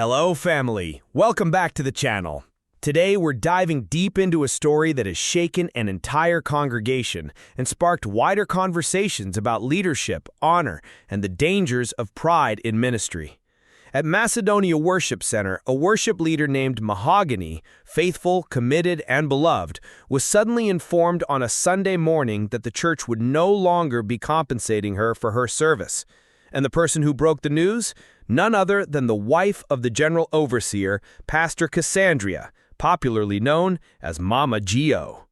Hello, family. Welcome back to the channel. Today, we're diving deep into a story that has shaken an entire congregation and sparked wider conversations about leadership, honor, and the dangers of pride in ministry. At Macedonia Worship Center, a worship leader named Mahogany, faithful, committed, and beloved, was suddenly informed on a Sunday morning that the church would no longer be compensating her for her service. And the person who broke the news? None other than the wife of the general overseer, Pastor Cassandrea, popularly known as Mama Gio.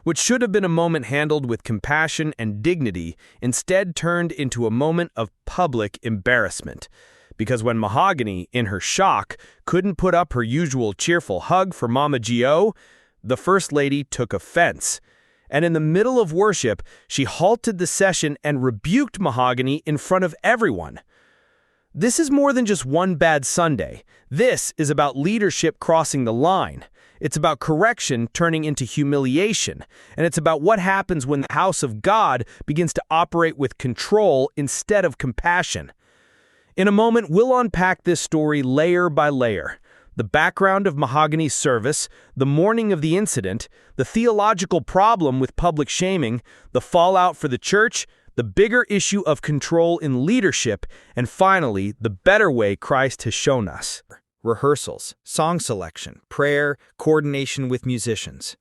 Which should have been a moment handled with compassion and dignity, instead turned into a moment of public embarrassment. Because when Mahogany, in her shock, couldn't put up her usual cheerful hug for Mama Gio, the First Lady took offense. And in the middle of worship, she halted the session and rebuked Mahogany in front of everyone. This is more than just one bad Sunday. This is about leadership crossing the line. It's about correction turning into humiliation. And it's about what happens when the house of God begins to operate with control instead of compassion. In a moment, we'll unpack this story layer by layer. The background of Mahogany's service, the morning of the incident, the theological problem with public shaming, the fallout for the church, the bigger issue of control in leadership, and finally, the better way Christ has shown us. Rehearsals, song selection, prayer, coordination with musicians.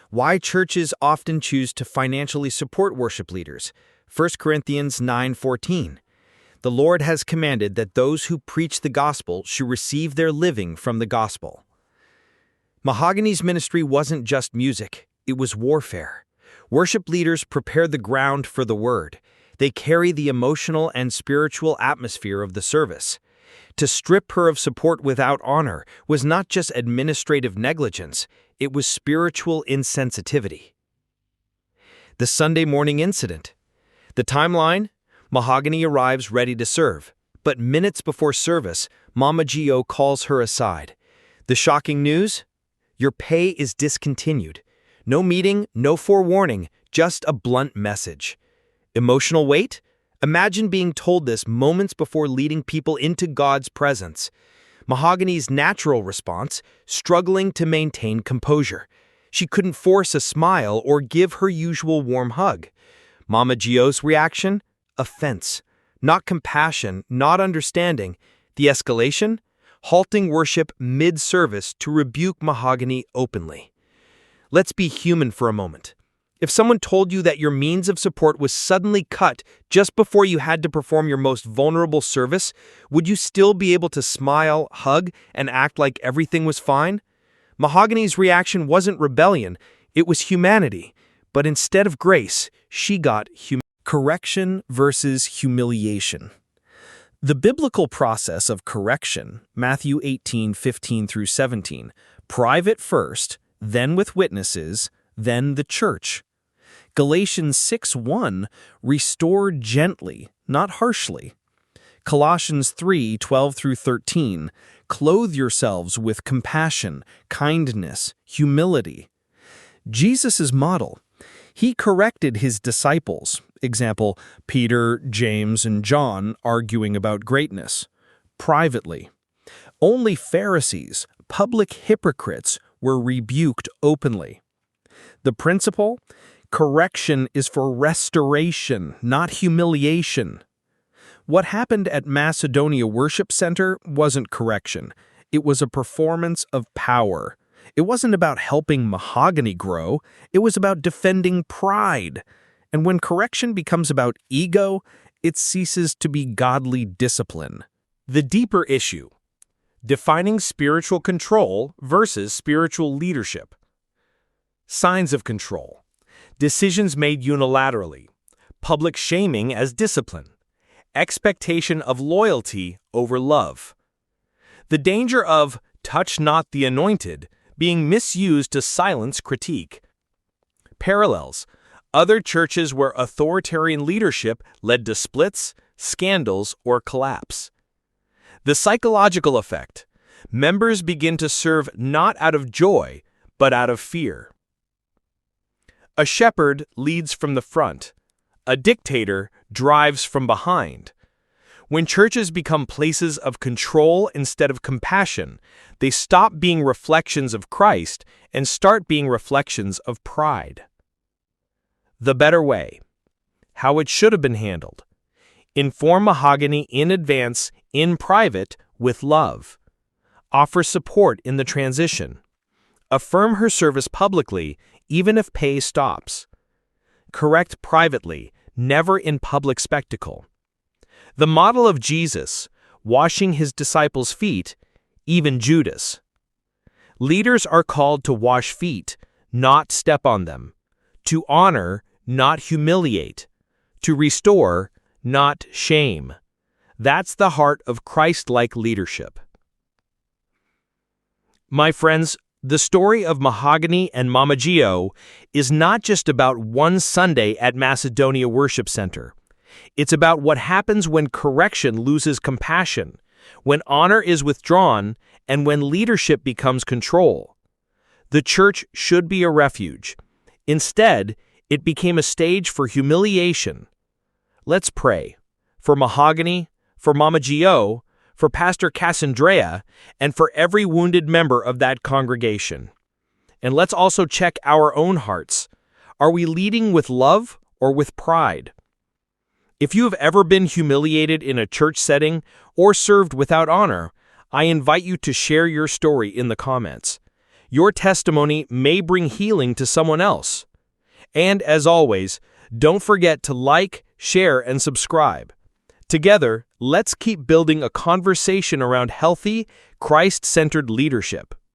Why churches often choose to financially support worship leaders. 1 Corinthians 9:14. The Lord has commanded that those who preach the gospel should receive their living from the gospel. Mahogany's ministry wasn't just music, it was warfare. Worship leaders prepare the ground for the word. They carry the emotional and spiritual atmosphere of the service. To strip her of support without honor was not just administrative negligence, it was spiritual insensitivity. The Sunday morning incident. The timeline? Mahogany arrives ready to serve, but minutes before service, Mama Gio calls her aside. The shocking news? Your pay is discontinued. No meeting, no forewarning, just a blunt message. Emotional weight? Imagine being told this moments before leading people into God's presence. Mahogany's natural response, struggling to maintain composure. She couldn't force a smile or give her usual warm hug. Mama Gio's reaction? Offense. Not compassion, not understanding. The escalation? Halting worship mid-service to rebuke Mahogany openly. Let's be human for a moment. If someone told you that your means of support was suddenly cut just before you had to perform your most vulnerable service, would you still be able to smile, hug, and act like everything was fine? Mahogany's reaction wasn't rebellion, it was humanity. But instead of grace, she got correction versus humiliation. The biblical process of correction, Matthew 18:15 through 17, private first, then with witnesses, then the church. Galatians 6:1, restore gently, not harshly. Colossians 3:12 through 13, clothe yourselves with compassion, kindness, humility. Jesus' model. He corrected his disciples, example, Peter, James, and John arguing about greatness, privately. Only Pharisees, public hypocrites, were rebuked openly. The principle? Correction is for restoration, not humiliation. What happened at Macedonia Worship Center wasn't correction. It was a performance of power. It wasn't about helping Mahogany grow. It was about defending pride. And when correction becomes about ego, it ceases to be godly discipline. The deeper issue. Defining spiritual control versus spiritual leadership. Signs of control. Decisions made unilaterally. Public shaming as discipline. Expectation of loyalty over love. The danger of touch not the anointed being misused to silence critique. Parallels. Other churches where authoritarian leadership led to splits, scandals, or collapse. The psychological effect. Members begin to serve not out of joy, but out of fear. A shepherd leads from the front. A dictator drives from behind. When churches become places of control instead of compassion, they stop being reflections of Christ and start being reflections of pride. The better way. How it should have been handled. Inform Mahogany in advance, in private, with love. Offer support in the transition. Affirm her service publicly, even if pay stops. Correct privately, never in public spectacle. The model of Jesus, washing his disciples' feet, even Judas. Leaders are called to wash feet, not step on them. To honor, not humiliate. To restore, not shame. That's the heart of Christ-like leadership. My friends, the story of Mahogany and Mama Gio is not just about one Sunday at Macedonia Worship Center. It's about what happens when correction loses compassion, when honor is withdrawn, and when leadership becomes control. The church should be a refuge. Instead, it became a stage for humiliation. Let's pray. For Mahogany, for Mama Gio, for Pastor Cassandrea, and for every wounded member of that congregation. And let's also check our own hearts. Are we leading with love or with pride? If you have ever been humiliated in a church setting or served without honor, I invite you to share your story in the comments. Your testimony may bring healing to someone else. And as always, don't forget to like, share, and subscribe. Together, let's keep building a conversation around healthy, Christ-centered leadership.